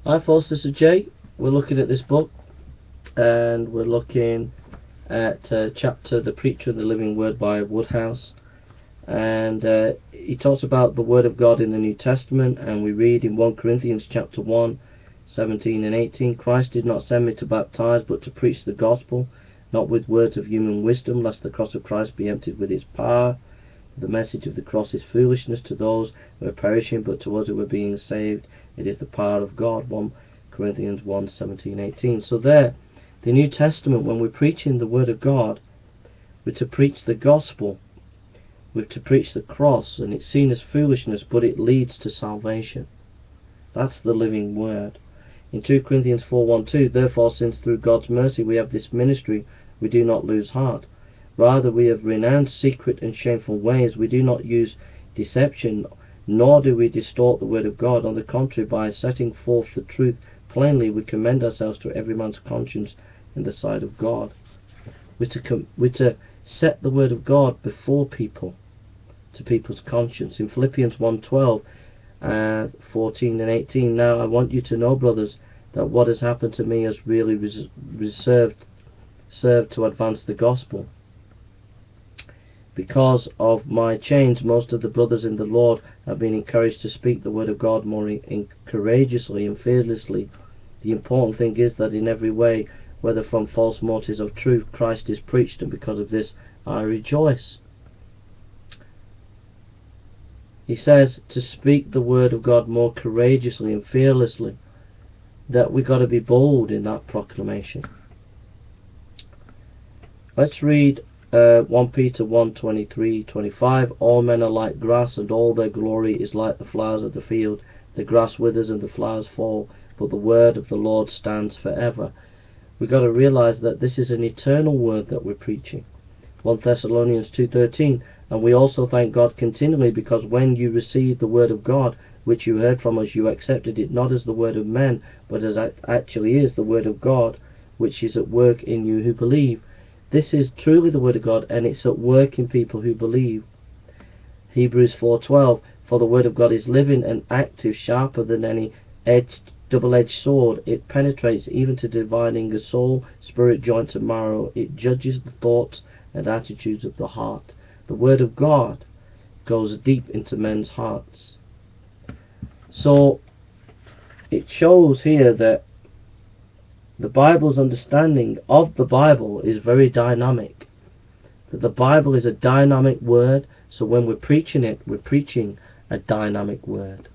Hi folks, this is Jay. We're looking at this book, and we're looking at chapter The Preacher of the Living Word by Woodhouse, and he talks about the Word of God in the New Testament, and we read in 1 Corinthians chapter 1, 17 and 18, Christ did not send me to baptize, but to preach the gospel, not with words of human wisdom, lest the cross of Christ be emptied with its power. The message of the cross is foolishness to those who are perishing, but to us who are being saved, it is the power of God. 1 Corinthians 1, 17, 18. So there, the New Testament, when we're preaching the Word of God, we're to preach the gospel, we're to preach the cross, and it's seen as foolishness, but it leads to salvation. That's the living Word. In 2 Corinthians 4, 1, 2, therefore, since through God's mercy we have this ministry, we do not lose heart. Rather, we have renounced secret and shameful ways. We do not use deception, nor do we distort the word of God. On the contrary, by setting forth the truth plainly, we commend ourselves to every man's conscience in the sight of God. We're to set the word of God before people, to people's conscience. In Philippians 1:12, 14 and 18, now I want you to know, brothers, that what has happened to me has really served to advance the gospel. Because of my chains, most of the brothers in the Lord have been encouraged to speak the word of God more courageously and fearlessly. The important thing is that in every way, whether from false motives or truth, Christ is preached, and because of this I rejoice. He says to speak the word of God more courageously and fearlessly, that we've got to be bold in that proclamation. Let's read 1 Peter 1:23-25. All men are like grass, and all their glory is like the flowers of the field. The grass withers and the flowers fall, but the word of the Lord stands forever. We've got to realize that this is an eternal word that we're preaching. 1 Thessalonians 2:13. And we also thank God continually, because when you received the word of God, which you heard from us, you accepted it not as the word of men, but as it actually is, the word of God, which is at work in you who believe. This is truly the word of God, and it's at work in people who believe. Hebrews 4:12. For the word of God is living and active, sharper than any double-edged sword. It penetrates even to dividing the soul, spirit, joints, and marrow. It judges the thoughts and attitudes of the heart. The word of God goes deep into men's hearts. So it shows here that the Bible's understanding of the Bible is very dynamic. That the Bible is a dynamic word, so when we're preaching it, we're preaching a dynamic word.